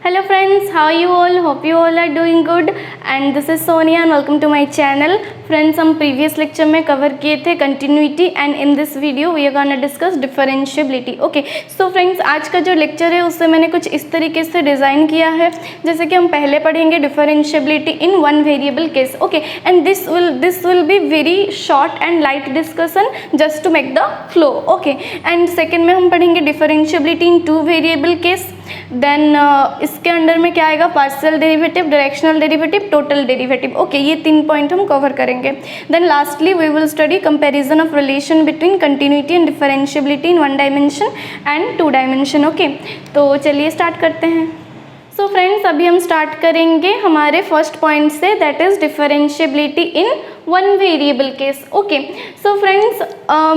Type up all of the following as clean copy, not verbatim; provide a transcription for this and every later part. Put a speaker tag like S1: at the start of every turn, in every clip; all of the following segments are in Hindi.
S1: Hello friends, how are you all? Hope you all are doing good and this is Sonia and welcome to my channel. Friends, हम previous lecture में cover किए थे continuity and in this video we are gonna discuss differentiability. Okay, so friends, आज का जो lecture है उससे मैंने कुछ इस तरीके से डिज़ाइन किया है जैसे कि हम पहले पढ़ेंगे differentiability in one variable case. Okay, and this will be very short and light discussion just to make the flow. Okay, and second में हम पढ़ेंगे differentiability in two variable case. Then इसके अंडर में क्या आएगा, partial derivative, directional derivative, total derivative. Okay, ये 3 पॉइंट हम कवर करेंगे. Then lastly we will study comparison of relation between continuity and differentiability in 1 dimension and 2 dimension. Okay, तो चलिए स्टार्ट करते हैं. सो फ्रेंड्स, अभी हम स्टार्ट करेंगे हमारे फर्स्ट पॉइंट से, that is differentiability in one variable case. Okay, so friends,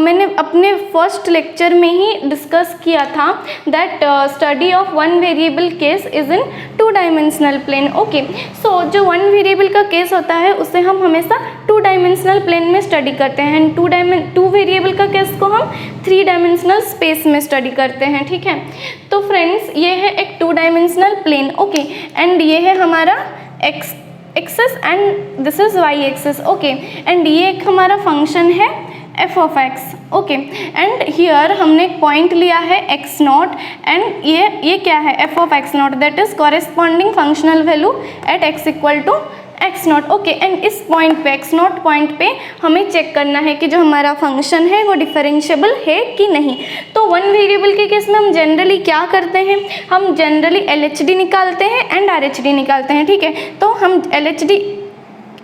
S1: मैंने अपने फर्स्ट लेक्चर में ही डिस्कस किया था that study of one variable case is in 2 dimensional plane. Okay, so जो वन वेरिएबल का केस होता है उसे हम हमेशा 2 डायमेंशनल प्लेन में स्टडी करते हैं एंड 2 वेरिएबल का केस को हम 3 डायमेंशनल स्पेस में स्टडी करते हैं. ठीक है, तो फ्रेंड्स ये है एक 2 डायमेंशनल प्लेन. ओके, एंड ये है हमारा x axis and this is y axis. Okay, and ये एक हमारा फंक्शन है f of x. Okay, and here हमने एक पॉइंट लिया है एक्स नॉट एंड ये क्या है, f of x not, that is corresponding functional value at x equal to x not. Okay, and इस पॉइंट पे एक्स नॉट पॉइंट पे हमें चेक करना है कि जो हमारा फंक्शन है वो डिफरेंशिएबल है कि नहीं. तो वन वेरिएबल के केस में हम जनरली क्या करते हैं, हम जनरली LHD निकालते हैं एंड RHD निकालते हैं. ठीक है, तो हम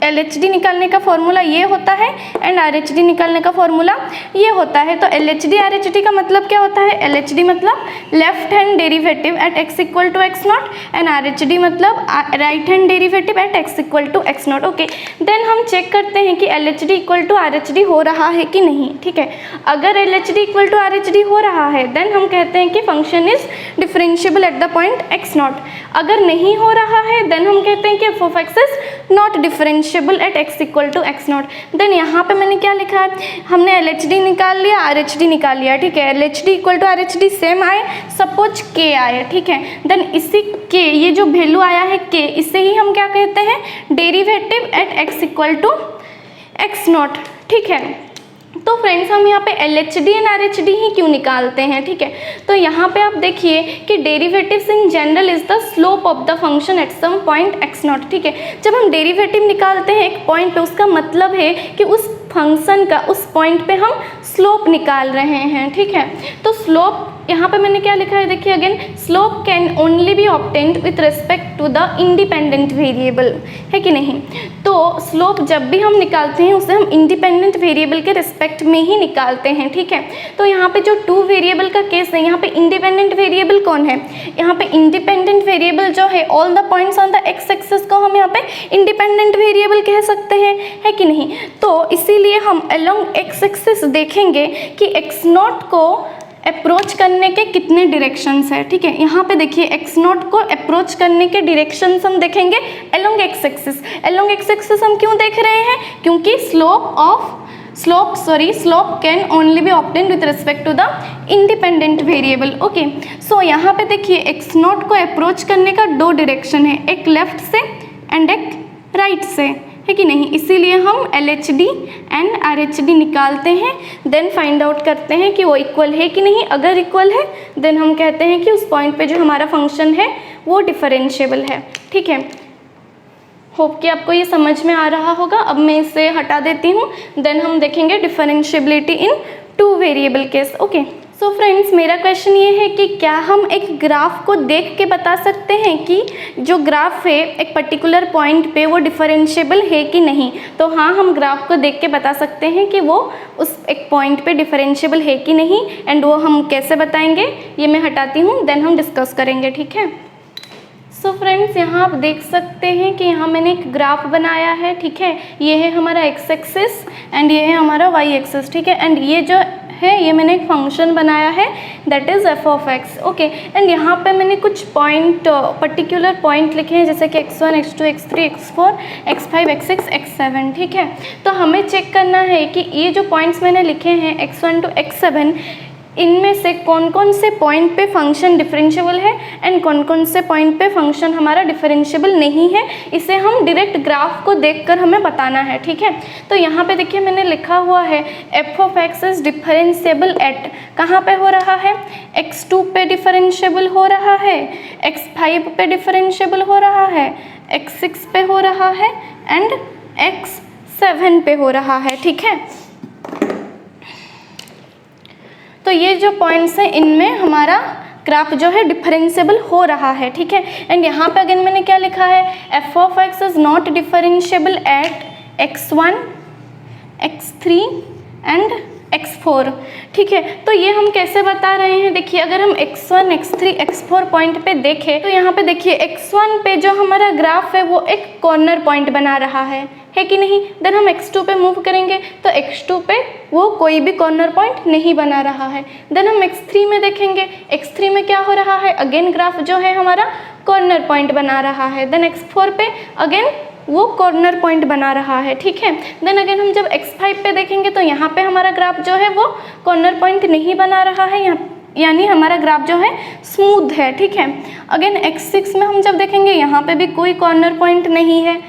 S1: LHD निकालने का फॉर्मूला ये होता है एंड RHD निकालने का फॉर्मूला ये होता है. तो LHD RHD का मतलब क्या होता है, LHD मतलब left hand derivative at x equal to x not and RHD मतलब right hand derivative at x equal to x not. Okay, then हम चेक करते हैं कि LHD इक्वल टू RHD हो रहा है कि नहीं. ठीक है, अगर LHD इक्वल टू RHD हो रहा है देन हम कहते हैं कि function is differentiable at the point x not. अगर नहीं हो रहा है देन हम कहते हैं कि f of x is not differentiable at x equal to x not. Then यहाँ पे मैंने क्या लिखा है, हमने LHD निकाल लिया, RHD निकाल लिया. ठीक है, LHD equal to RHD same आए, सपोज k आए. ठीक है, देन इसी k, ये जो वैल्यू आया है k, इसे ही हम क्या कहते हैं, derivative at x equal to x not. ठीक है, तो फ्रेंड्स हम यहाँ पे LHD एंड RHD ही क्यों निकालते हैं. ठीक है, तो यहाँ पे आप देखिए कि derivatives in general is the slope of the function at some point x not. ठीक है, जब हम डेरिवेटिव निकालते हैं एक पॉइंट पे, उसका मतलब है कि उस फंक्शन का उस पॉइंट पे हम स्लोप निकाल रहे हैं. ठीक है, तो स्लोप यहाँ पे मैंने क्या लिखा है, देखिए again, slope can only be obtained with respect to the independent variable, है कि नहीं. तो स्लोप जब भी हम निकालते हैं उसे हम इंडिपेंडेंट वेरिएबल के रिस्पेक्ट में ही निकालते हैं. ठीक है, तो यहाँ पे जो 2 वेरिएबल का केस है, यहाँ पे इंडिपेंडेंट वेरिएबल कौन है, यहाँ पे इंडिपेंडेंट वेरिएबल जो है all the points on the x axis को हम यहाँ पे इंडिपेंडेंट वेरिएबल कह सकते हैं, है कि नहीं. तो इसीलिए हम अलोंग एक्स एक्सिस देखेंगे कि एक्स नॉट को अप्रोच करने के कितने डायरेक्शंस है. ठीक है, यहाँ पे देखिए एक्स नॉट को अप्रोच करने के डायरेक्शंस हम देखेंगे along x axis. Along x axis हम क्यों देख रहे हैं, क्योंकि slope can only be obtained with respect to the independent variable. Okay, so यहाँ पे देखिए एक्स नॉट को अप्रोच करने का 2 डायरेक्शन है, एक लेफ्ट से एंड एक राइट से, है कि नहीं. इसीलिए हम LHD एंड RHD निकालते हैं, देन फाइंड आउट करते हैं कि वो इक्वल है कि नहीं. अगर इक्वल है देन हम कहते हैं कि उस पॉइंट पे जो हमारा फंक्शन है वो डिफरेंशिएबल है. ठीक है, होप कि आपको ये समझ में आ रहा होगा. अब मैं इसे हटा देती हूँ, देन हम देखेंगे डिफरेंशिएबिलिटी इन 2 variable case. Okay, so friends, मेरा क्वेश्चन ये है कि क्या हम एक ग्राफ को देख के बता सकते हैं कि जो ग्राफ है एक पर्टिकुलर पॉइंट पे वो डिफरेंशिएबल है कि नहीं. तो हाँ, हम ग्राफ को देख के बता सकते हैं कि वो उस एक पॉइंट पे डिफरेंशिएबल है कि नहीं. एंड वो हम कैसे बताएंगे ये मैं हटाती हूँ, देन हम डिस्कस करेंगे. ठीक है, सो फ्रेंड्स, यहाँ आप देख सकते हैं कि यहाँ मैंने एक ग्राफ बनाया है. ठीक है, ये है हमारा एक्स एक्सिस एंड ये है हमारा वाई एक्सिस. ठीक है, एंड ये जो है ये मैंने एक फंक्शन बनाया है that is F of x. Okay, and यहाँ पे मैंने कुछ पॉइंट पर्टिकुलर पॉइंट लिखे हैं जैसे कि x1 x2 x3 x4 x5 x6 x7. ठीक है, तो हमें चेक करना है कि ये जो पॉइंट्स मैंने लिखे हैं x1 to x7, इनमें से कौन कौन से पॉइंट पे फंक्शन डिफरेंशिएबल है एंड कौन कौन से पॉइंट पे फंक्शन हमारा डिफरेंशिएबल नहीं है, इसे हम डायरेक्ट ग्राफ को देखकर हमें बताना है, ठीक है। तो यहाँ पे देखिए मैंने लिखा हुआ है f of x is differentiable eight, कहाँ पे हो रहा है, x2 पे डिफरेंशिएबल हो रहा है, x5 पे डिफरेंशिएबल हो रहा है, x6 पे हो रहा है एंड x7 पे हो रहा है, ठीक है। तो ये जो पॉइंट्स हैं इनमें हमारा ग्राफ जो है डिफरेंशिएबल हो रहा है, ठीक है। एंड यहाँ पे अगेन मैंने क्या लिखा है, f of x is not differentiable eight x1, x3 and x4, ठीक है। तो ये हम कैसे बता रहे हैं, देखिए अगर हम x1, x3, x4 पॉइंट पे देखें तो यहाँ पे देखिए x1 पे जो हमारा ग्राफ है वो एक कॉर्नर पॉइंट बना रहा है कि नहीं। देन हम x2 पे मूव करेंगे तो x2 पे वो कोई भी कॉर्नर पॉइंट नहीं बना रहा है। देन हम x3 में देखेंगे, x3 में क्या हो रहा है, अगेन ग्राफ जो है हमारा कॉर्नर पॉइंट बना रहा है। देन x4 पे अगेन वो कॉर्नर पॉइंट बना रहा है, ठीक है। देन अगेन हम जब x5 पे देखेंगे तो यहाँ पे हमारा ग्राफ जो है वो कॉर्नर पॉइंट नहीं बना रहा है, यानी हमारा ग्राफ जो है स्मूथ है, ठीक है। अगेन x6 में हम जब देखेंगे यहाँ पे भी कोई कॉर्नर पॉइंट नहीं है,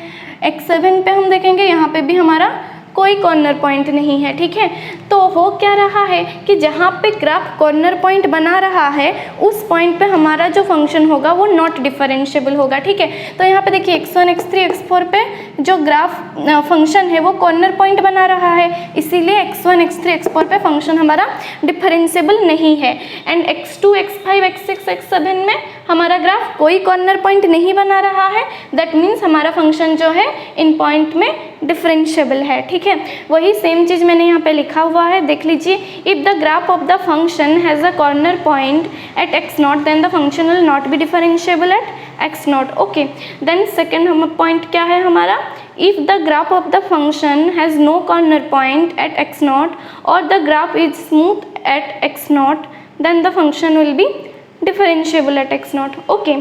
S1: x7 पे हम देखेंगे यहाँ पे भी हमारा कोई कॉर्नर पॉइंट नहीं है, ठीक है। तो हो क्या रहा है कि जहाँ पे ग्राफ कॉर्नर पॉइंट बना रहा है उस पॉइंट पे हमारा जो फंक्शन होगा वो नॉट डिफरेंशिएबल होगा, ठीक है। तो यहाँ पे देखिए x1, x3, x4 पे जो ग्राफ फंक्शन है वो कॉर्नर पॉइंट बना रहा है, इसीलिए x1, x3, x4 पे फंक्शन हमारा डिफरेंशिएबल नहीं है। And x2, x5, x6, x7 में हमारा ग्राफ कोई कॉर्नर पॉइंट नहीं बना रहा है, दैट मीन्स हमारा फंक्शन जो है इन पॉइंट में डिफरेंशिएबल है, ठीक है। वही सेम चीज़ मैंने यहाँ पे लिखा हुआ है, देख लीजिए, if the graph of the function has a corner point at x0 then the function will not be differentiable at x0, okay. Then second हम पॉइंट क्या है हमारा, if the graph of the function has no corner point at x0 और the graph is smooth at x0 then the function will be differentiable at x0, okay.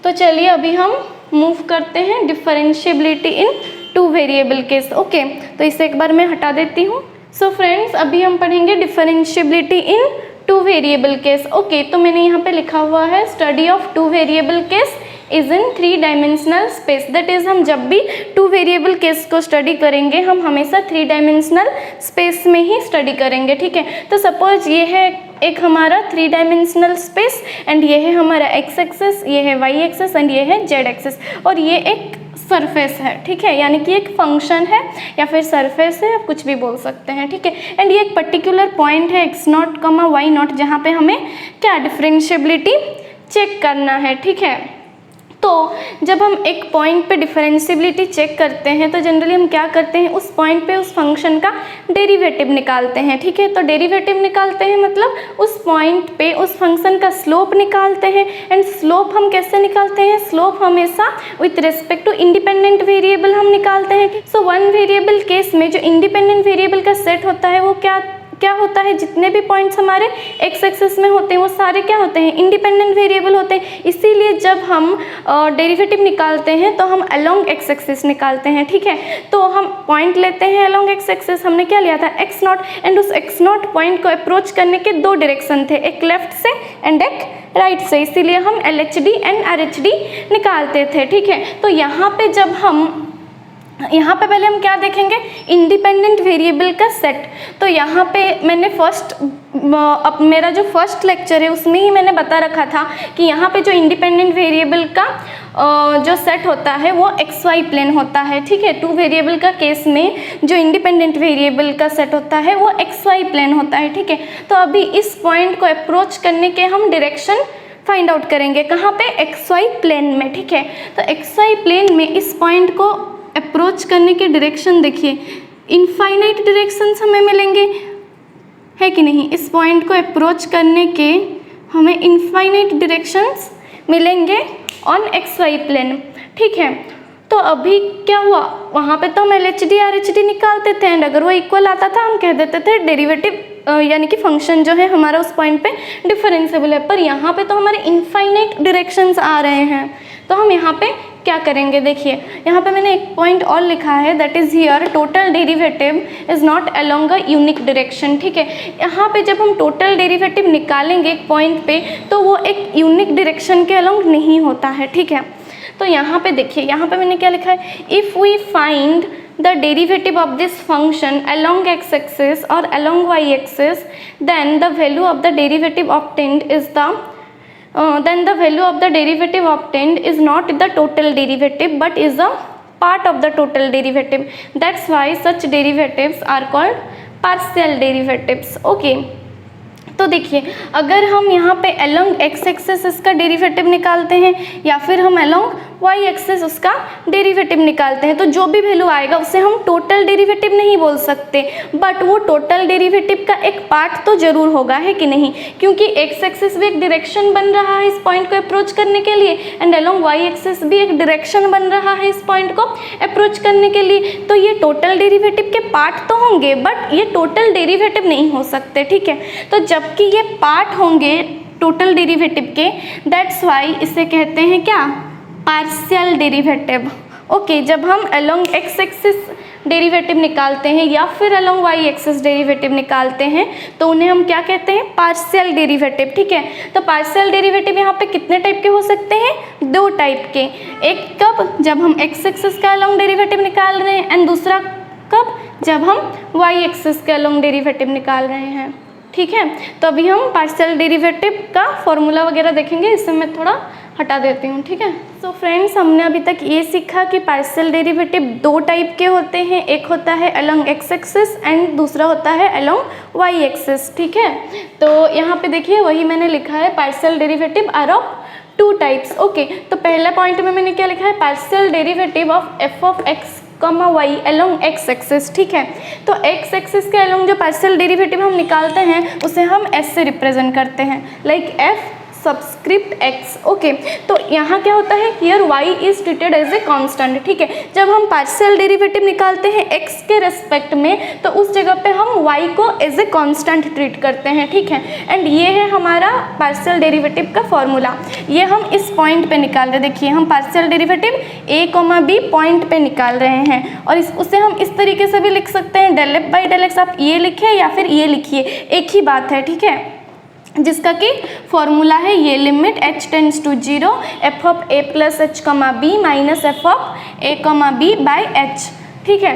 S1: तो चलिए अभी हम मूव करते हैं डिफरेंशिएबिलिटी इन टू वेरिएबल केस, ओके। तो इसे एक बार मैं हटा देती हूँ। सो फ्रेंड्स अभी हम पढ़ेंगे डिफरेंशिएबिलिटी इन टू वेरिएबल केस, ओके। तो मैंने यहाँ पे लिखा हुआ है study of two variable case is in 3 dimensional space, that is हम जब भी टू वेरिएबल केस को स्टडी करेंगे हम हमेशा 3 डायमेंशनल स्पेस में ही स्टडी करेंगे, ठीक है। तो सपोज ये है एक हमारा 3 डायमेंशनल स्पेस एंड ये है हमारा x एक्सेस, ये है y एक्सेस एंड ये है z एक्सेस, और ये एक सरफेस है, ठीक है, यानी कि एक फंक्शन है या फिर सरफेस है, आप कुछ भी बोल सकते हैं, ठीक है। एंड ये एक पर्टिकुलर पॉइंट है x0, y0 जहाँ पे हमें क्या डिफरेंशिएबिलिटी चेक करना है, ठीक है। तो जब हम एक पॉइंट पे डिफरेंशिएबिलिटी चेक करते हैं तो जनरली हम क्या करते हैं, उस पॉइंट पे उस फंक्शन का डेरिवेटिव निकालते हैं, ठीक है। तो डेरिवेटिव निकालते हैं मतलब उस पॉइंट पे उस फंक्शन का स्लोप निकालते हैं। एंड स्लोप हम कैसे निकालते हैं, स्लोप हमेशा with respect to independent variable हम निकालते हैं। सो वन वेरिएबल केस में जो इंडिपेंडेंट वेरिएबल का सेट होता है वो क्या होता है, जितने भी पॉइंट्स हमारे x एक्सिस में होते हैं वो सारे क्या होते हैं, इंडिपेंडेंट वेरिएबल होते हैं। इसीलिए जब हम डेरिवेटिव निकालते हैं तो हम अलोंग x एक्सिस निकालते हैं, ठीक है। तो हम पॉइंट लेते हैं अलोंग x एक्सिस, हमने क्या लिया था x0, एंड उस x0 पॉइंट को अप्रोच करने के 2 डायरेक्शन थे, एक लेफ्ट से एंड एक राइट से, इसीलिए हम LHD एंड RH निकालते थे, ठीक है। तो यहाँ पे पहले हम क्या देखेंगे, इंडिपेंडेंट वेरिएबल का सेट। तो यहाँ पे मैंने मेरा जो फर्स्ट लेक्चर है उसमें ही मैंने बता रखा था कि यहाँ पे जो इंडिपेंडेंट वेरिएबल का जो सेट होता है वो XY प्लेन होता है, ठीक है। टू वेरिएबल का केस में जो इंडिपेंडेंट वेरिएबल का सेट होता है वो XY प्लेन होता है, ठीक है। तो अभी इस पॉइंट को अप्रोच करने के हम डायरेक्शन फाइंड आउट करेंगे, कहाँ पे, XY प्लेन में, ठीक है। तो XY प्लेन में इस पॉइंट को अप्रोच करने के डायरेक्शन देखिए, इनफाइनाइट डायरेक्शंस हमें मिलेंगे, है कि नहीं। इस पॉइंट को अप्रोच करने के हमें इनफाइनाइट डायरेक्शंस मिलेंगे ऑन XY प्लेन, ठीक है। तो अभी क्या हुआ, वहाँ पे तो हम LHD RH निकालते थे एंड अगर वो इक्वल आता था हम कह देते थे डेरिवेटिव यानी कि फंक्शन जो है हमारा उस पॉइंट पे डिफरेंशिएबल है। पर यहाँ पे तो हमारे इनफाइनाइट डायरेक्शंस आ रहे हैं, तो हम यहाँ पे क्या करेंगे, देखिए यहाँ पे मैंने एक पॉइंट और लिखा है, that is here total derivative is not along a unique direction. ठीक है, यहाँ पे जब हम टोटल डेरिवेटिव निकालेंगे एक पॉइंट पे तो वो एक यूनिक डायरेक्शन के अलोंग नहीं होता है। ठीक है, तो यहाँ पे देखिए, यहाँ पे मैंने क्या लिखा है, if we find the derivative of this function along x-axis or along y-axis, then the value of the derivative obtained is not the total derivative but is a part of the total derivative. That's why such derivatives are called partial derivatives. Okay, तो देखिए अगर हम यहाँ पे अलोंग एक्स एक्सिस इसका डेरिवेटिव निकालते हैं या फिर हम अलोंग वाई एक्सिस उसका डेरिवेटिव निकालते हैं, तो जो भी वैल्यू आएगा उसे हम टोटल डेरिवेटिव नहीं बोल सकते, बट वो टोटल डेरिवेटिव का एक पार्ट तो जरूर होगा, है कि नहीं, क्योंकि एक्स एक्सिस भी एक डायरेक्शन बन रहा है इस पॉइंट को अप्रोच करने के लिए एंड अलोंग वाई एक्सिस भी एक डायरेक्शन बन रहा है इस पॉइंट को अप्रोच करने के लिए, तो ये टोटल डेरिवेटिव के पार्ट तो होंगे बट ये टोटल डेरिवेटिव नहीं हो सकते। ठीक है, तो जबकि ये पार्ट होंगे टोटल डेरिवेटिव के, दैट्स वाई इसे कहते हैं क्या, पार्शियल डेरिवेटिव। ओके, जब हम अलोंग एक्स एक्सिस डेरिवेटिव निकालते हैं या फिर अलोंग वाई एक्सिस डेरिवेटिव निकालते हैं तो उन्हें हम क्या कहते हैं, पार्शियल डेरिवेटिव। ठीक है, तो पार्शियल डेरिवेटिव यहाँ पे कितने टाइप के हो सकते हैं, दो टाइप के, एक कब, जब हम एक्स एक्सिस का अलोंग डेरिवेटिव निकाल रहे हैं एंड दूसरा कब, जब हम वाई एक्सिस के अलोंग डेरिवेटिव निकाल रहे हैं। ठीक है, तो अभी हम पार्शियल डेरिवेटिव का फॉर्मूला वगैरह देखेंगे, इससे मैं थोड़ा हटा देती हूँ। ठीक है, सो फ्रेंड्स हमने अभी तक ये सीखा कि पार्शियल डेरिवेटिव दो टाइप के होते हैं, एक होता है अलोंग एक्स एक्सिस एंड दूसरा होता है अलोंग वाई एक्सिस। ठीक है, तो यहाँ पे देखिए वही मैंने लिखा है, partial derivative are of two types. Okay, तो पहला पॉइंट में मैंने क्या लिखा है, partial derivative of f of x comma y along x axis. ठीक है, तो एक्स एक्सिस के अलोंग जो पार्शियल डेरिवेटिव हम निकालते हैं उसे हम एस से रिप्रेजेंट करते हैं, like f subscript x. Okay, तो यहाँ क्या होता है, here y is treated as a constant. ठीक है, जब हम पार्शियल डेरिवेटिव निकालते हैं एक्स के रेस्पेक्ट में तो उस जगह पे हम वाई को एज ए कांस्टेंट ट्रीट करते हैं। ठीक है, एंड ये है हमारा पार्शियल डेरिवेटिव का फॉर्मूला, ये हम इस पॉइंट पे निकाल रहे हैं। देखिए हम पार्शियल डेरिवेटिव ए कॉमा बी पॉइंट पे निकाल रहे हैं और उसे हम इस तरीके से भी लिख सकते हैं, del f by del x, आप ये लिखिए या फिर ये लिखिए, एक ही बात है। ठीक है, जिसका कि फॉर्मूला है ये, limit h tends to 0 f of a plus h comma b minus f of a comma b by H. ठीक है,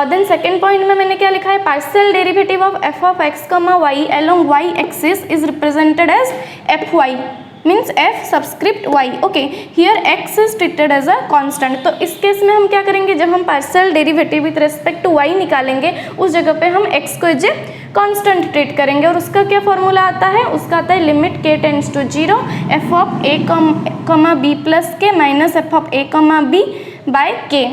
S1: देन सेकेंड पॉइंट में मैंने क्या लिखा है, partial derivative of f of x comma y along y axis is represented as f y, means f subscript y. Okay, here x is treated as a constant, तो इस केस में हम क्या करेंगे, जब हम partial derivative with respect to y निकालेंगे उस जगह पे हम एक्स को एज ए कांस्टेंट ट्रीट करेंगे और उसका क्या फॉर्मूला आता है, उसका आता है लिमिट के tends to 0 f of a comma B plus k minus f of a comma B bye के।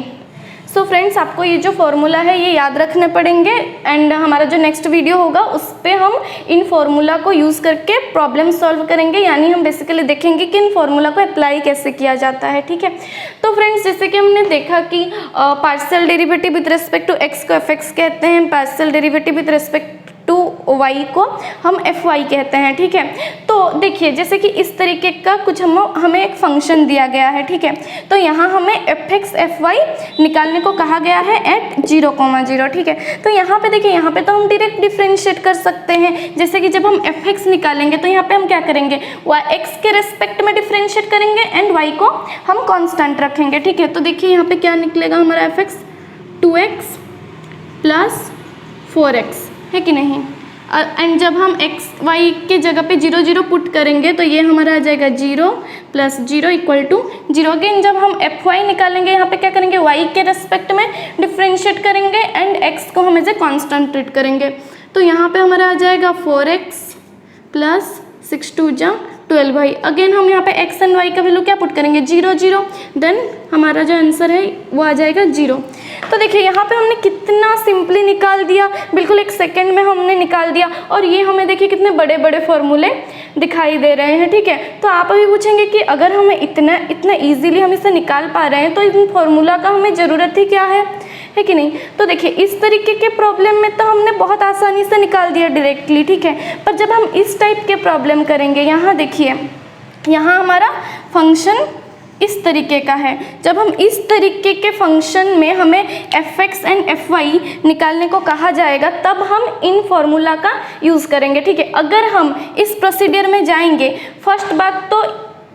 S1: सो फ्रेंड्स आपको ये जो फॉर्मूला है ये याद रखने पड़ेंगे एंड हमारा जो नेक्स्ट वीडियो होगा उस पर हम इन फॉर्मूला को यूज़ करके प्रॉब्लम सॉल्व करेंगे, यानी हम बेसिकली देखेंगे कि इन फॉर्मूला को अप्लाई कैसे किया जाता है। ठीक है, तो फ्रेंड्स जैसे कि हमने देखा कि partial derivative with respect to x को एफ एक्स कहते हैं, partial derivative with respect to y को हम एफ वाई कहते हैं। ठीक है, तो देखिए जैसे कि इस तरीके का कुछ हमें एक फंक्शन दिया गया है। ठीक है, तो यहाँ हमें एफ एक्स एफ वाई निकालने को कहा गया है एट 0,0। ठीक है, तो यहाँ पे देखिए, यहाँ पे तो हम डायरेक्ट डिफ्रेंशिएट कर सकते हैं, जैसे कि जब हम एफ एक्स निकालेंगे तो यहाँ पे हम क्या करेंगे, वाई एक्स के रेस्पेक्ट में डिफ्रेंशिएट करेंगे एंड वाई को हम कॉन्स्टेंट रखेंगे। ठीक है, तो देखिए यहाँ पे क्या निकलेगा हमारा F x 2x plus 4x, है कि नहीं, एंड जब हम एक्स वाई के जगह पे 0 0 पुट करेंगे तो ये हमारा आ जाएगा 0 प्लस 0 इक्वल टू 0। अगेन जब हम एफ वाई निकालेंगे यहाँ पे क्या करेंगे, वाई के रेस्पेक्ट में डिफ्रेंशिएट करेंगे एंड एक्स को हम एज ए कॉन्स्टेंट ट्रीट करेंगे, तो यहाँ पे हमारा आ जाएगा 4x प्लस 6 2 जा 12 वाई। अगेन हम यहाँ पे एक्स एंड वाई का वैल्यू क्या पुट करेंगे, 0 0, देन हमारा जो आंसर है वो आ जाएगा 0। तो देखिए यहाँ पे हमने कितना सिंपली निकाल दिया, बिल्कुल एक सेकंड में हमने निकाल दिया और ये हमें देखिए कितने बड़े बड़े फॉर्मूले दिखाई दे रहे हैं। ठीक है, तो आप अभी पूछेंगे कि अगर हमें इतना ईजिली हम इसे निकाल पा रहे हैं तो इन फॉर्मूला का हमें ज़रूरत ही क्या है कि नहीं। तो देखिए इस तरीके के प्रॉब्लम में तो हमने बहुत आसानी से निकाल दिया डायरेक्टली। ठीक है, पर जब हम इस टाइप के प्रॉब्लम करेंगे, यहाँ देखिए यहाँ हमारा फंक्शन इस तरीके का है। जब हम इस तरीके के फंक्शन में हमें fx एंड fy निकालने को कहा जाएगा तब हम इन फॉर्मूला का यूज़ करेंगे, ठीक है। अगर हम इस प्रोसीडियर में जाएंगे, फर्स्ट बात तो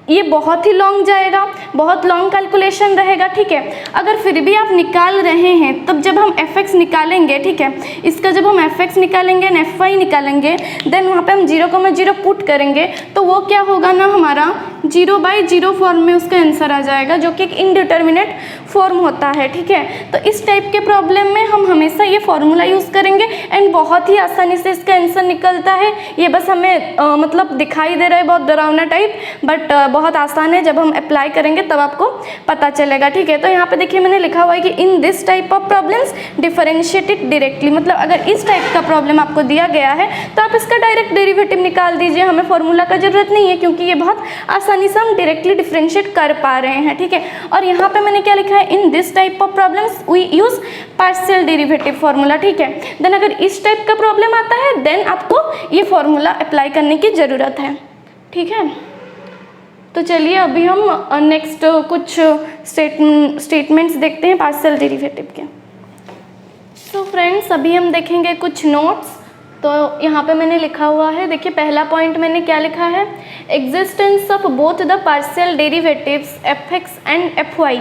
S1: ये बहुत ही लॉन्ग जाएगा, बहुत लॉन्ग कैलकुलेशन रहेगा, ठीक है। अगर फिर भी आप निकाल रहे हैं तब जब हम fx निकालेंगे, ठीक है, इसका जब हम fx निकालेंगे एंड fy निकालेंगे देन वहाँ पे हम 0,0 पुट करेंगे तो वो क्या होगा ना, हमारा 0/0 फॉर्म में उसका आंसर आ जाएगा, जो कि एक इनडिटर्मिनेट फॉर्म होता है, ठीक है। तो इस टाइप के प्रॉब्लम में हम हमेशा ये फॉर्मूला यूज़ करेंगे एंड बहुत ही आसानी से इसका आंसर निकलता है। ये बस हमें मतलब दिखाई दे रहा है बहुत डरावना टाइप, बट बहुत आसान है, जब हम अप्लाई करेंगे तब आपको पता चलेगा, ठीक है। तो यहाँ पे देखिए मैंने लिखा हुआ है कि इन this type of problems differentiated directly, मतलब अगर इस टाइप का प्रॉब्लम आपको दिया गया है तो आप इसका डायरेक्ट डेरिवेटिव निकाल दीजिए, हमें फॉर्मूला का जरूरत नहीं है क्योंकि ये बहुत आसानी से हम डायरेक्टली डिफरेंशिएट कर पा रहे हैं, ठीक है। और यहाँ पे मैंने क्या लिखा है, in this type of problems we use partial derivative formula, ठीक है। देन अगर इस टाइप का प्रॉब्लम आता है देन आपको ये फॉर्मूला अप्लाई करने की ज़रूरत है, ठीक है। तो चलिए अभी हम नेक्स्ट कुछ स्टेटमेंट्स देखते हैं पार्शियल डेरिवेटिव के। तो फ्रेंड्स अभी हम देखेंगे कुछ नोट्स। तो यहाँ पे मैंने लिखा हुआ है, देखिए पहला पॉइंट मैंने क्या लिखा है, existence of both the partial derivatives fx and fy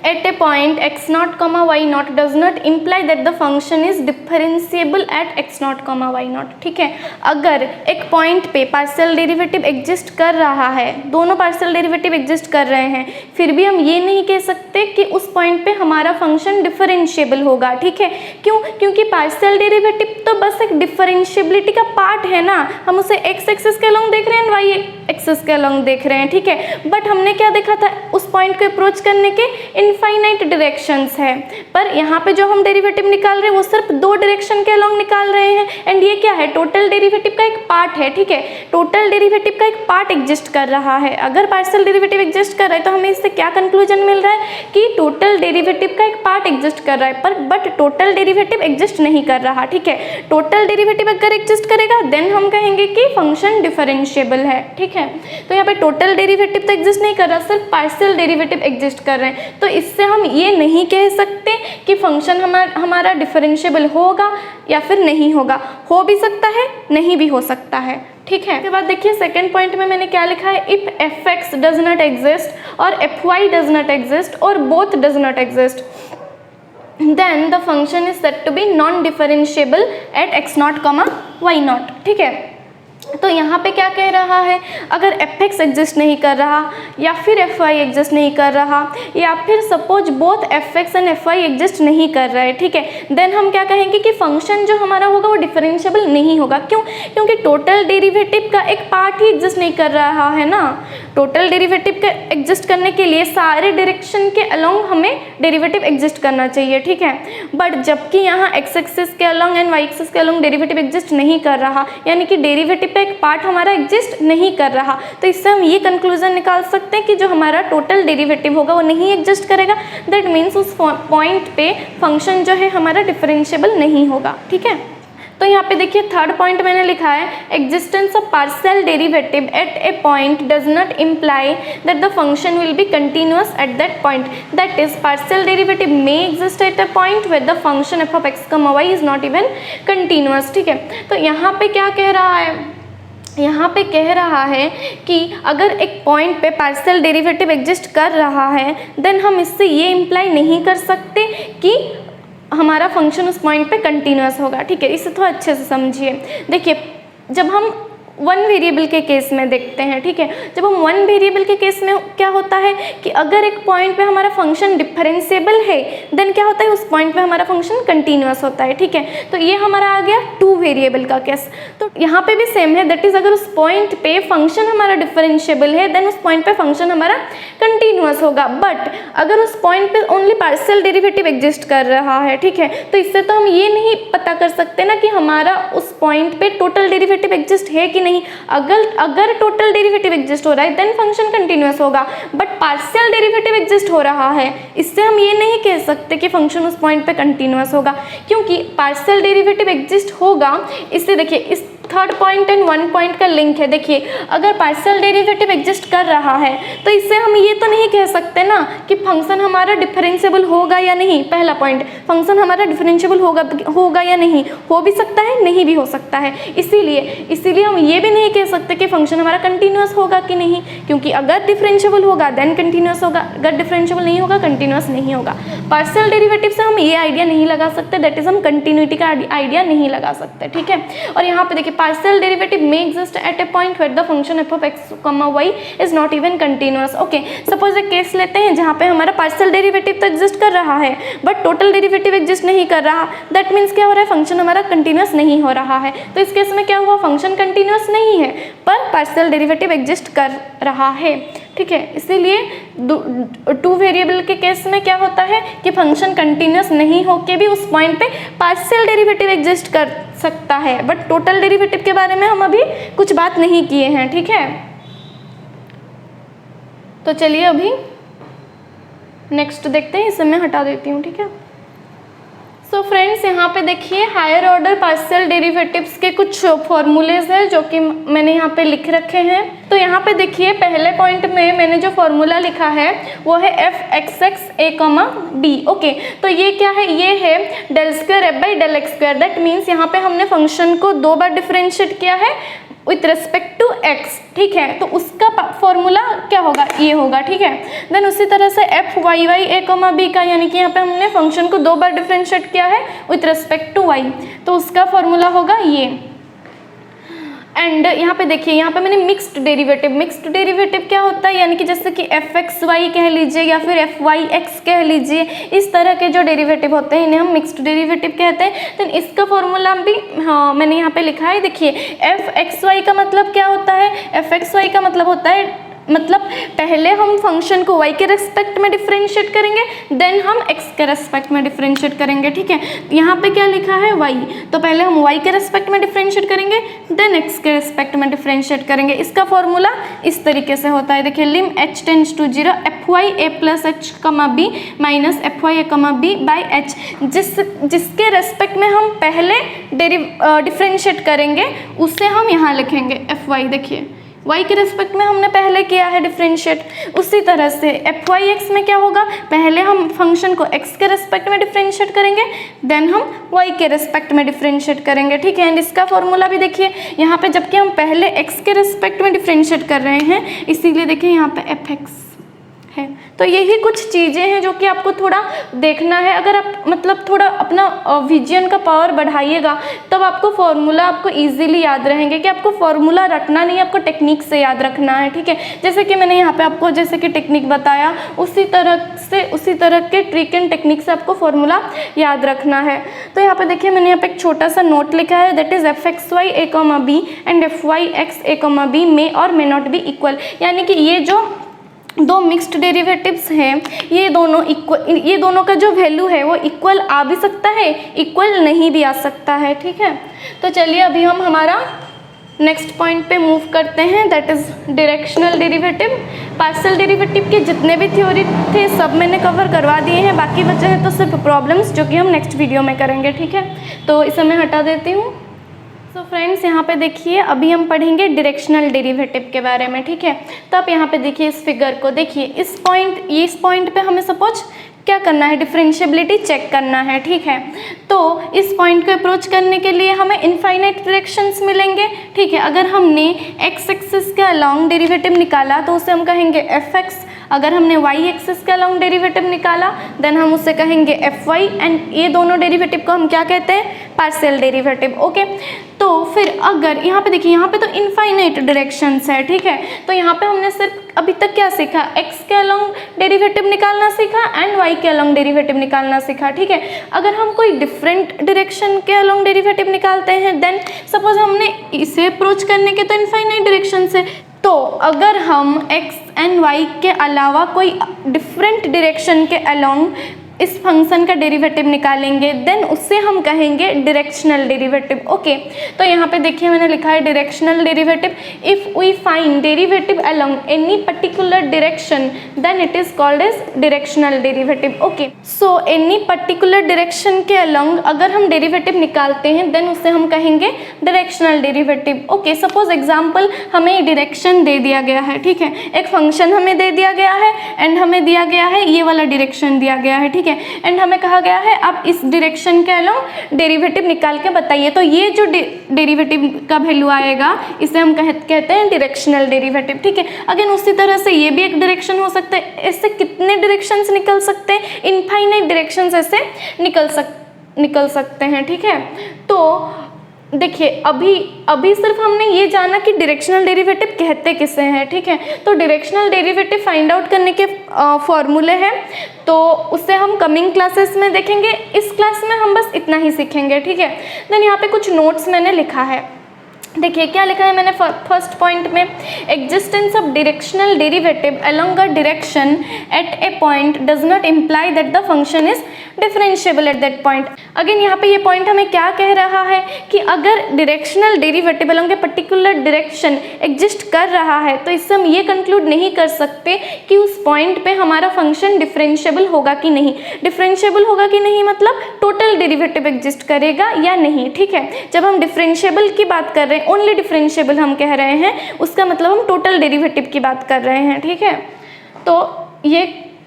S1: at a point x0, y0 does not imply that the function is differentiable at x0, y0, ठीक है। अगर एक पॉइंट पे पार्शियल डेरिवेटिव एग्जिस्ट कर रहा है, दोनों पार्शियल डेरिवेटिव एग्जिस्ट कर रहे हैं, फिर भी हम ये नहीं कह सकते कि उस पॉइंट पे हमारा फंक्शन डिफरेंशिएबल होगा, ठीक है। क्यों? क्योंकि पार्शियल डेरिवेटिव तो बस एक डिफरेंशिएबिलिटी का पार्ट है ना, हम उसे x एक्सिस के अलोंग देख रहे हैं, y एक्सिस के अलोंग देख रहे हैं, ठीक है। बट हमने क्या देखा था, उस पॉइंट को अप्रोच करने के इनफाइनाइट डायरेक्शंस है, पर यहाँ पे जो हम डेरिवेटिव निकाल रहे हैं वो सिर्फ 2 डायरेक्शन के अलोंग निकाल रहे हैं एंड ये क्या है, टोटल डेरिवेटिव का एक पार्ट है, ठीक है। टोटल डेरिवेटिव का एक पार्ट एग्जिस्ट कर रहा है। अगर पार्शियल डेरिवेटिव एग्जिस्ट कर रहा है तो हमें इससे क्या कंक्लूजन मिल रहा है कि टोटल डेरिवेटिव का एक पार्ट एग्जिस्ट कर रहा है, पर बट टोटल डेरिवेटिव एग्जिस्ट नहीं कर रहा, ठीक है। टोटल डेरिवेटिव अगर एग्जिस्ट करेगा देन हम कहेंगे कि फंक्शन डिफरेंशिएबल है, ठीक है। तो यहाँ पे टोटल डेरिवेटिव तो एग्जिस्ट नहीं कर रहा, सिर्फ पार्शियल डेरिवेटिव एग्जिस्ट कर रहे हैं, तो इससे हम ये नहीं कह सकते कि फंक्शन हमारा डिफरेंशिएबल होगा या फिर नहीं होगा। हो भी सकता है, नहीं भी हो सकता है, ठीक है। उसके बाद देखिए सेकंड पॉइंट में मैंने क्या लिखा है, if fx does not exist और fy डज नॉट एग्जिस्ट और both does not exist then the function is said to be non-differentiable at x0, y0, ठीक है। तो यहाँ पे क्या कह रहा है, अगर fx एग्जिस्ट नहीं कर रहा या फिर fy एग्जिस्ट नहीं कर रहा या फिर suppose both fx and fy exist नहीं कर रहा है, ठीक है, देन हम क्या कहेंगे कि फंक्शन जो हमारा होगा वो डिफरेंशिएबल नहीं होगा। क्यों? क्योंकि टोटल डेरिवेटिव का एक पार्ट ही एग्जिस्ट नहीं कर रहा है ना। टोटल डेरिवेटिव के एग्जिस्ट करने के लिए सारे डायरेक्शन के अलोंग हमें डेरिवेटिव एग्जिस्ट करना चाहिए, ठीक है। बट जबकि यहाँ x एक्सिस के अलोंग एंड y एक्सिस के अलोंग डेरिवेटिव एग्जिस्ट नहीं कर रहा, यानी कि डेरिवेटिव का एक पार्ट हमारा एग्जिस्ट नहीं कर रहा, तो इससे हम ये कंक्लूजन निकाल सकते हैं कि जो हमारा टोटल डेरिवेटिव होगा वो नहीं एग्जिस्ट करेगा। दैट मीन्स उस पॉइंट पे फंक्शन जो है हमारा डिफरेंशिएबल नहीं होगा, ठीक है। तो यहाँ पे देखिए थर्ड पॉइंट मैंने लिखा है, existence of partial derivative at a point does not imply that the function will be continuous at that point, that is partial derivative may exist at a point where the function f of x comma y is not even continuous, ठीक है। तो यहाँ पे क्या कह रहा है, यहाँ पे कह रहा है कि अगर एक पॉइंट पे पार्शियल डेरिवेटिव एग्जिस्ट कर रहा है देन हम इससे ये इम्प्लाई नहीं कर सकते कि हमारा फंक्शन उस पॉइंट पे कंटिन्यूअस होगा, ठीक है। इसे थोड़ा अच्छे से समझिए। देखिए जब हम वन वेरिएबल के केस में देखते हैं, ठीक है, जब हम वन वेरिएबल के केस में क्या होता है कि अगर एक पॉइंट पे हमारा फंक्शन डिफरेंशिएबल है देन क्या होता है, उस पॉइंट पे हमारा फंक्शन कंटिन्यूअस होता है, ठीक है। तो ये हमारा आ गया टू वेरिएबल का केस। तो यहाँ पे भी सेम है, दैट इज अगर उस पॉइंट पे फंक्शन हमारा डिफरेंशिएबल है देन उस पॉइंट पे फंक्शन हमारा कंटिन्यूअस होगा। बट अगर उस पॉइंट पे ओनली पार्शियल डेरिवेटिव एग्जिस्ट कर रहा है, ठीक है, तो इससे तो हम ये नहीं पता कर सकते ना कि हमारा उस पॉइंट पे टोटल डेरिवेटिव एग्जिस्ट है कि नहीं। अगर टोटल डेरिवेटिव एग्जिस्ट हो रहा है देन फंक्शन कंटिन्यूअस होगा, बट पार्शियल डेरिवेटिव एग्जिस्ट हो रहा है, इससे हम ये नहीं कह सकते कि फंक्शन उस पॉइंट पे कंटिन्यूअस होगा, क्योंकि पार्शियल डेरिवेटिव एग्जिस्ट होगा। इससे देखिए इस third point and one point का लिंक है। देखिए, अगर पार्शियल डेरिवेटिव एग्जिस्ट कर रहा है तो इससे हम ये तो नहीं कह सकते ना कि फंक्शन हमारा डिफरेंशिएबल होगा या नहीं। पहला पॉइंट, फंक्शन हमारा डिफरेंशिएबल होगा या नहीं, हो भी सकता है, नहीं भी हो सकता है। इसीलिए हम ये भी नहीं कह सकते कि फंक्शन हमारा कंटिन्यूअस होगा कि नहीं, क्योंकि अगर डिफरेंशिएबल होगा देन कंटिन्यूअस होगा, अगर डिफरेंशिएबल नहीं होगा कंटिन्यूअस नहीं होगा। पार्शियल डेरिवेटिव से हम ये आइडिया नहीं लगा सकते, दैट इज हम कंटिन्यूटी का आइडिया नहीं लगा सकते, ठीक है। और यहाँ पे देखिए, partial derivative may exist at a point where the function f of x comma y is not even continuous. Okay, suppose एक केस लेते हैं जहाँ पे हमारा पार्शियल डेरिवेटिव तो एग्जिस्ट कर रहा है बट टोटल डेरिवेटिव एग्जिस्ट नहीं कर रहा। दैट मीन्स क्या हो रहा है, फंक्शन हमारा कंटिन्यूअस नहीं हो रहा है। तो इस केस में क्या हुआ, फंक्शन कंटिन्यूअस नहीं है पर पार्शियल डेरिवेटिव एग्जिस्ट कर रहा है, ठीक है। इसीलिए टू वेरिएबल के केस में क्या होता है कि फंक्शन कंटिन्यूअस नहीं होके भी उस पॉइंट पे पार्शियल डेरिवेटिव एग्जिस्ट कर सकता है, बट टोटल डेरिवेटिव के बारे में हम अभी कुछ बात नहीं किए हैं, ठीक है। तो चलिए अभी नेक्स्ट देखते हैं, इसे मैं हटा देती हूँ, ठीक है। सो फ्रेंड्स, यहाँ पे देखिए हायर ऑर्डर पार्शियल डेरिवेटिव्स के कुछ फॉर्मूलेज हैं जो कि मैंने यहाँ पे लिख रखे हैं। तो यहाँ पे देखिए, पहले पॉइंट में मैंने जो फॉर्मूला लिखा है वो है f x x a comma b. Okay, तो ये क्या है, ये है del square f by del x square. That means यहाँ पे हमने फंक्शन को 2 बार डिफरेंशिएट किया है विथ रेस्पेक्ट टू एक्स, ठीक है। तो उसका फॉर्मूला क्या होगा, ये होगा, ठीक है। देन उसी तरह से F Y Y a comma B का, यानी कि यहाँ पे हमने फंक्शन को 2 बार डिफरेंशिएट किया है विथ रेस्पेक्ट टू वाई, तो उसका फॉर्मूला होगा ये। एंड यहाँ पे देखिए, यहाँ पे मैंने मिक्स्ड डेरिवेटिव क्या होता है, यानी कि जैसे कि एफ एक्स वाई कह लीजिए या फिर एफ वाई एक्स कह लीजिए, इस तरह के जो डेरिवेटिव होते हैं इन्हें हम मिक्स्ड डेरिवेटिव कहते हैं। तो इसका फॉर्मूला भी मैंने यहाँ पे लिखा है। देखिए, एफ एक्स वाई का मतलब क्या होता है, एफ एक्स वाई का मतलब होता है, मतलब पहले हम फंक्शन को y के रेस्पेक्ट में डिफरेंशिएट करेंगे देन हम x के रेस्पेक्ट में डिफरेंशिएट करेंगे, ठीक है। यहाँ पे क्या लिखा है, y, तो पहले हम y के रेस्पेक्ट में डिफरेंशिएट करेंगे देन x के रेस्पेक्ट में डिफरेंशिएट करेंगे। इसका फॉर्मूला इस तरीके से होता है। देखिए, lim h tends to 0 f y a plus h comma b minus f y a comma b by h, जिसके रेस्पेक्ट में हम पहले डिफरेंशिएट करेंगे उसे हम यहाँ लिखेंगे एफ वाई। देखिए, y के रेस्पेक्ट में हमने पहले किया है डिफरेंशिएट, उसी तरह से एफ वाई एक्स में क्या होगा, पहले हम फंक्शन को x के रेस्पेक्ट में डिफरेंशिएट करेंगे देन हम y के रेस्पेक्ट में डिफरेंशिएट करेंगे, ठीक है। एंड इसका फॉर्मूला भी देखिए, यहाँ पे जबकि हम पहले x के रेस्पेक्ट में डिफरेंशिएट कर रहे हैं, इसीलिए देखिए यहाँ पे एफ एक्स है। तो यही कुछ चीज़ें हैं जो कि आपको थोड़ा देखना है। अगर आप मतलब थोड़ा अपना विजन का पावर बढ़ाइएगा तब आपको फॉर्मूला आपको इजीली याद रहेंगे, कि आपको फॉर्मूला रटना नहीं, आपको टेक्निक से याद रखना है, ठीक है। जैसे कि मैंने यहाँ पे आपको जैसे कि टेक्निक बताया, उसी तरह के ट्रिक एंड टेक्निक से आपको फॉर्मूला याद रखना है। तो यहाँ पे देखिए, मैंने यहाँ पे एक छोटा सा नोट लिखा है, that is f x y a comma b and f y x a comma b may और मे नॉट बी इक्वल, यानी कि ये जो 2 मिक्स्ड डेरिवेटिव्स हैं ये दोनों का जो वैल्यू है वो इक्वल आ भी सकता है, इक्वल नहीं भी आ सकता है, ठीक है। तो चलिए अभी हम हमारा नेक्स्ट पॉइंट पे मूव करते हैं, that is directional derivative. Partial derivative के जितने भी थ्योरी थे सब मैंने कवर करवा दिए हैं, बाकी बचे हैं तो सिर्फ प्रॉब्लम्स जो कि हम नेक्स्ट वीडियो में करेंगे, ठीक है। तो इसे मैं हटा देती हूँ। सो फ्रेंड्स, यहाँ पे देखिए, अभी हम पढ़ेंगे डायरेक्शनल डेरिवेटिव के बारे में, ठीक है। तो आप यहाँ पे देखिए इस फिगर को, देखिए इस पॉइंट पे हमें सपोज क्या करना है, डिफरेंशिएबिलिटी चेक करना है, ठीक है। तो इस पॉइंट को अप्रोच करने के लिए हमें इनफाइनाइट डायरेक्शंस मिलेंगे, ठीक है। अगर हमने एक्स एक्सिस के अलॉन्ग डेरिवेटिव निकाला तो उसे हम कहेंगे एफ एक्स, अगर हमने y एक्सिस के अलॉन्ग डेरिवेटिव निकाला देन हम उसे कहेंगे एफ वाई, एंड ये दोनों डेरिवेटिव को हम क्या कहते हैं, पार्शियल डेरिवेटिव, ओके। तो फिर अगर यहाँ पे देखिए, यहाँ पे तो इनफाइनाइट डायरेक्शंस है, ठीक है। तो यहाँ पे हमने सिर्फ अभी तक क्या सीखा, x के अलॉन्ग डेरिवेटिव निकालना सीखा एंड y के अलॉन्ग डेरिवेटिव निकालना सीखा, ठीक है। अगर हम कोई डिफरेंट डायरेक्शन के अलॉन्ग डेरिवेटिव निकालते हैं देन सपोज हमने इसे अप्रोच करने के तो इनफाइनाइट डायरेक्शन से, तो अगर हम x एंड y के अलावा कोई डिफरेंट डायरेक्शन के अलॉन्ग इस फंक्शन का डेरिवेटिव निकालेंगे देन उससे हम कहेंगे डायरेक्शनल डेरिवेटिव। ओके, तो यहाँ पे देखिए मैंने लिखा है directional derivative. If we find derivative along any particular direction then it is called as directional derivative. Okay, so any particular direction के अलोंग अगर हम डेरिवेटिव निकालते हैं देन उससे हम कहेंगे directional derivative. Okay, suppose example हमें डायरेक्शन दे दिया गया है, ठीक है, एक फंक्शन हमें दे दिया गया है एंड हमें दिया गया है ये वाला डायरेक्शन दिया गया है, ठीक है, एंड हमें कहा गया है आप इस डायरेक्शन के अलोंग डेरिवेटिव निकाल के बताइए। तो ये जो डेरिवेटिव का वैल्यू आएगा इसे हम कहते हैं डायरेक्शनल डेरिवेटिव, ठीक है। अगेन उसी तरह से ये भी एक डायरेक्शन हो सकता है। इससे कितने डायरेक्शंस निकल सकते हैं? इनफाइनाइट डायरेक्शंस ऐसे निकल सकते हैं, ठीक है। तो देखिए अभी सिर्फ हमने ये जाना कि डायरेक्शनल डेरिवेटिव कहते किसे हैं, ठीक है। तो डायरेक्शनल डेरिवेटिव फाइंड आउट करने के फॉर्मूले हैं, तो उससे हम कमिंग क्लासेस में देखेंगे। इस क्लास में हम बस इतना ही सीखेंगे, ठीक है। देन यहाँ पे कुछ नोट्स मैंने लिखा है, देखिए क्या लिखा है मैंने फर्स्ट पॉइंट में, existence of directional derivative along a direction at a point does not imply that the function is differentiable at that point. Again यहाँ पे ये पॉइंट हमें क्या कह रहा है कि अगर directional derivative along a particular direction exist कर रहा है तो इससे हम ये कंक्लूड नहीं कर सकते कि उस पॉइंट पे हमारा फंक्शन डिफरेंशिएबल होगा कि नहीं। डिफरेंशिएबल होगा कि नहीं मतलब टोटल डेरिवेटिव एग्जिस्ट करेगा या नहीं, ठीक है। जब हम डिफरेंशिएबल की बात कर रहे हैं, ओनली डिफरेंशिएबल हम कह रहे हैं, उसका मतलब हम टोटल डेरिवेटिव की बात कर रहे हैं, ठीक है। तो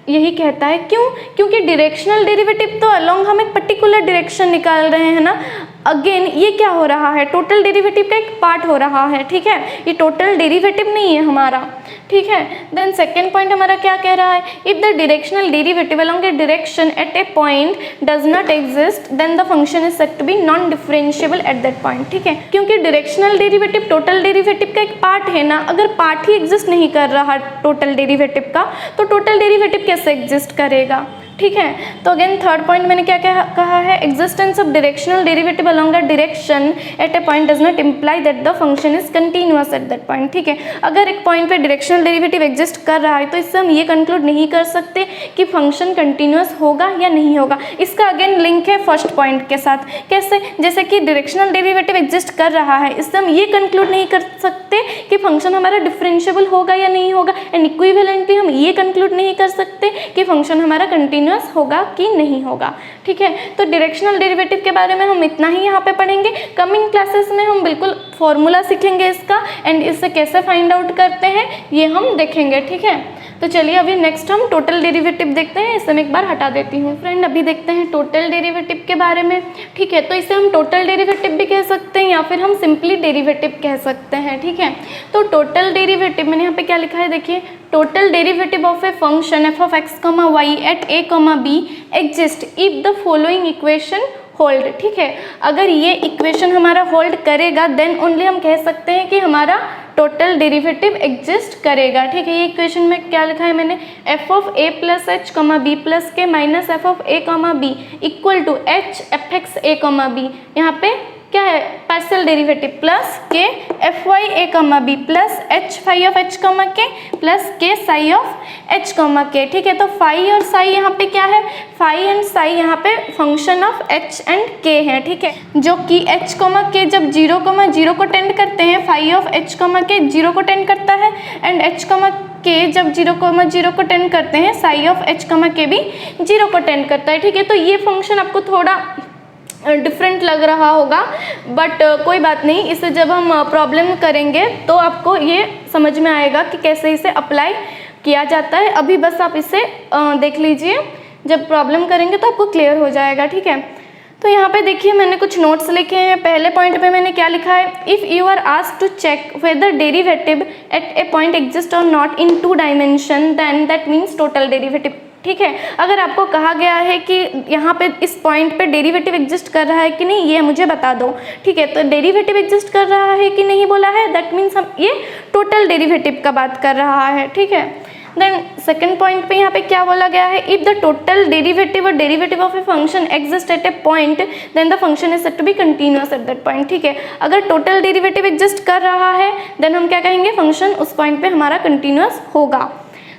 S1: यही कहता है क्योंकि डायरेक्शनल डेरिवेटिव तो अलोंग हम एक पर्टिकुलर डायरेक्शन निकाल रहे हैं ना। अगेन ये क्या हो रहा है, टोटल डेरिवेटिव का एक पार्ट हो रहा है, ठीक है, ये टोटल डेरिवेटिव नहीं है हमारा, ठीक है। देन सेकेंड पॉइंट हमारा क्या कह रहा है, if the directional derivative along a direction at a point does not exist then the function is said to be non differentiable at that point, ठीक है। क्योंकि डायरेक्शनल डेरिवेटिव टोटल डेरिवेटिव का एक पार्ट है ना, अगर पार्ट ही एग्जिस्ट नहीं कर रहा टोटल डेरिवेटिव का तो टोटल डेरिवेटिव कैसे एग्जिस्ट करेगा, ठीक है। तो अगेन थर्ड पॉइंट मैंने क्या कहा है, existence of directional derivative along a direction at a point does not imply that the function is continuous at that point, ठीक है। अगर एक पॉइंट पे डायरेक्शनल डेरिवेटिव एग्जिस्ट कर रहा है तो इससे हम ये कंक्लूड नहीं कर सकते कि फंक्शन कंटिन्यूअस होगा या नहीं होगा। इसका अगेन लिंक है फर्स्ट पॉइंट के साथ। कैसे? जैसे कि डायरेक्शनल डेरिवेटिव एग्जिस्ट कर रहा है, इससे हम ये कंक्लूड नहीं कर सकते कि फंक्शन हमारा डिफरेंशिएबल होगा या नहीं होगा, एंड इक्विवेलेंटली हम ये कंक्लूड नहीं कर सकते कि फंक्शन हमारा कंटिन्यूअस होगा कि नहीं होगा, ठीक है। तो डायरेक्शनल डेरिवेटिव के बारे में हम इतना ही यहाँ पे पढ़ेंगे। कमिंग क्लासेस में हम बिल्कुल फॉर्मूला सीखेंगे इसका, एंड इससे कैसे फाइंड आउट करते हैं ये हम देखेंगे, ठीक है। तो चलिए अभी नेक्स्ट हम टोटल डेरिवेटिव देखते हैं। इसे मैं एक बार हटा देती हूँ। फ्रेंड अभी देखते हैं टोटल डेरिवेटिव के बारे में, ठीक है। तो इसे हम टोटल डेरिवेटिव भी कह सकते हैं या फिर हम सिंपली डेरिवेटिव कह सकते हैं, ठीक है। तो टोटल डेरिवेटिव मैंने यहाँ पे क्या लिखा है, देखिए, total derivative of a function f of x comma y at a comma b exist if the following equation hold, ठीक है। अगर ये इक्वेशन हमारा होल्ड करेगा देन ओनली हम कह सकते हैं कि हमारा टोटल डेरिवेटिव एग्जिस्ट करेगा, ठीक है। ये इक्वेशन में क्या लिखा है मैंने, f of a plus h comma b plus k minus f of a comma b equal to h f x a comma b, यहाँ पे क्या है partial derivative plus k f y a comma b plus h phi of h comma k plus k psi of h comma के, ठीक है। तो फाई और साई यहाँ पे क्या है, फाई एंड साई यहाँ पे फंक्शन ऑफ एच एंड के है, ठीक है। जो कि एच कॉमा के जब 0,0 को टेंड करते हैं, फाई ऑफ एच कॉमा के 0 को टेंड करता है, एंड एच कॉमा के जब 0,0 को टेंड करते हैं, साई ऑफ एच कॉमा के भी 0 को टेंड करता है, ठीक है। तो ये फंक्शन आपको थोड़ा डिफरेंट लग रहा होगा, बट कोई बात नहीं, इसे जब हम प्रॉब्लम करेंगे तो आपको ये समझ में आएगा कि कैसे इसे अप्लाई किया जाता है। अभी बस आप इसे देख लीजिए, जब प्रॉब्लम करेंगे तो आपको क्लियर हो जाएगा, ठीक है। तो यहाँ पे देखिए मैंने कुछ नोट्स लिखे हैं। पहले पॉइंट पे मैंने क्या लिखा है, if you are asked to check whether derivative at a point exist और not in 2 dimension then that means total derivative, ठीक है। अगर आपको कहा गया है कि यहाँ पे इस पॉइंट पे डेरिवेटिव एग्जिस्ट कर रहा है कि नहीं, ये मुझे बता दो, ठीक है। तो डेरिवेटिव एग्जिस्ट कर रहा है कि नहीं बोला है, दैट मीन्स हम ये टोटल डेरिवेटिव का बात कर रहा है, ठीक है। देन सेकंड पॉइंट पे यहाँ पे क्या बोला गया है, इफ द टोटल डेरिवेटिव और derivative of a function exist at a point then the function is said to be continuous at that point, ठीक है। अगर टोटल डेरिवेटिव एग्जिस्ट कर रहा है देन हम क्या कहेंगे, फंक्शन उस पॉइंट पे हमारा कंटिन्यूअस होगा।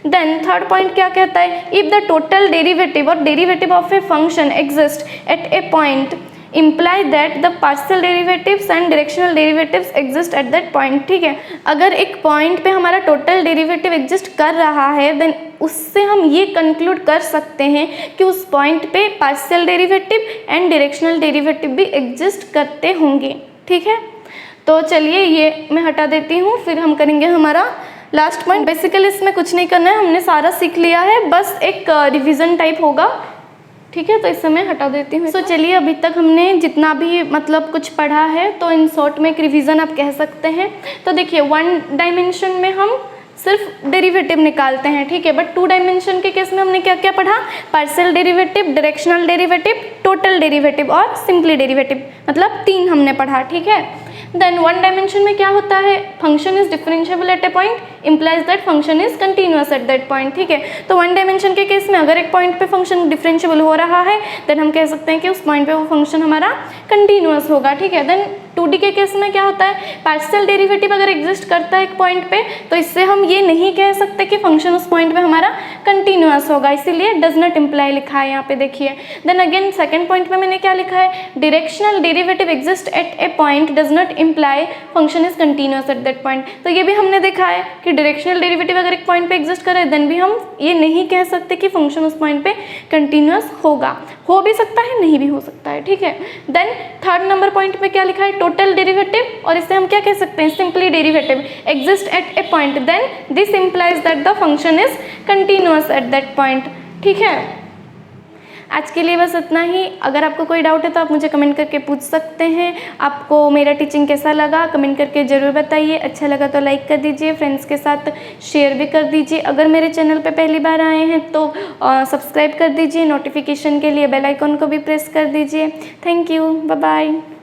S1: देन थर्ड पॉइंट क्या कहता है, इफ द टोटल डेरिवेटिव और derivative of a function exist at a point imply that the partial derivatives and directional derivatives exist at that point। ठीक है, अगर एक पॉइंट पे हमारा टोटल डेरिवेटिव एग्जिस्ट कर रहा है देन उससे हम ये कंक्लूड कर सकते हैं कि उस पॉइंट पे partial derivative and directional derivative भी एग्जिस्ट करते होंगे। ठीक है, तो चलिए ये मैं हटा देती हूँ, फिर हम करेंगे हमारा लास्ट पॉइंट। बेसिकली इसमें कुछ नहीं करना है, हमने सारा सीख लिया है, बस एक रिवीजन टाइप होगा। ठीक है, तो इस समय हटा देती हूँ। तो चलिए अभी तक हमने जितना भी मतलब कुछ पढ़ा है तो इन शॉर्ट में एक रिवीजन आप कह सकते हैं। तो देखिए, वन डायमेंशन में हम सिर्फ डेरिवेटिव निकालते हैं, ठीक है, बट टू डायमेंशन के केस में हमने क्या क्या पढ़ा, partial derivative, directional derivative, total derivative और सिंपली डेरिवेटिव, मतलब 3 हमने पढ़ा। ठीक है, देन वन डायमेंशन में क्या होता है, function is differentiable eight a point implies that function is continuous at that point. ठीक है, तो वन डायमेंशन के केस में अगर एक पॉइंट पे फंक्शन डिफरेंशिएबल हो रहा है देन हम कह सकते हैं कि उस पॉइंट पे वो फंक्शन हमारा कंटिन्यूअस होगा। ठीक है, देन 2D के केस में क्या होता है, पार्शियल डेरिवेटिव अगर एग्जिस्ट करता है एक पॉइंट पे तो इससे हम ये नहीं कह सकते कि फंक्शन उस पॉइंट पे हमारा कंटिन्यूअस होगा, इसीलिए डज नॉट इम्प्लाई लिखा है यहाँ पे। देखिए, देन अगेन सेकंड पॉइंट में मैंने क्या लिखा है, directional derivative exist at a point does not imply function is continuous at that point. तो ये भी हमने देखा है कि डायरेक्शनल डेरिवेटिव अगर एक पॉइंट पे एग्जिस्ट करे देन भी हम ये नहीं कह सकते कि फंक्शन उस पॉइंट पे कंटिन्यूअस होगा, हो भी सकता है नहीं भी हो सकता है। ठीक है, देन थर्ड नंबर पॉइंट पे क्या लिखा है, टोटल डेरिवेटिव, और इससे हम क्या कह सकते हैं, simply derivative exist at a point then this implies that the function is continuous at that point. ठीक है, आज के लिए बस इतना ही। अगर आपको कोई डाउट है तो आप मुझे कमेंट करके पूछ सकते हैं। आपको मेरा टीचिंग कैसा लगा कमेंट करके ज़रूर बताइए। अच्छा लगा तो लाइक कर दीजिए, फ्रेंड्स के साथ शेयर भी कर दीजिए। अगर मेरे चैनल पे पहली बार आए हैं तो सब्सक्राइब कर दीजिए, नोटिफिकेशन के लिए बेल आइकन को भी प्रेस कर दीजिए। Thank you, bye bye.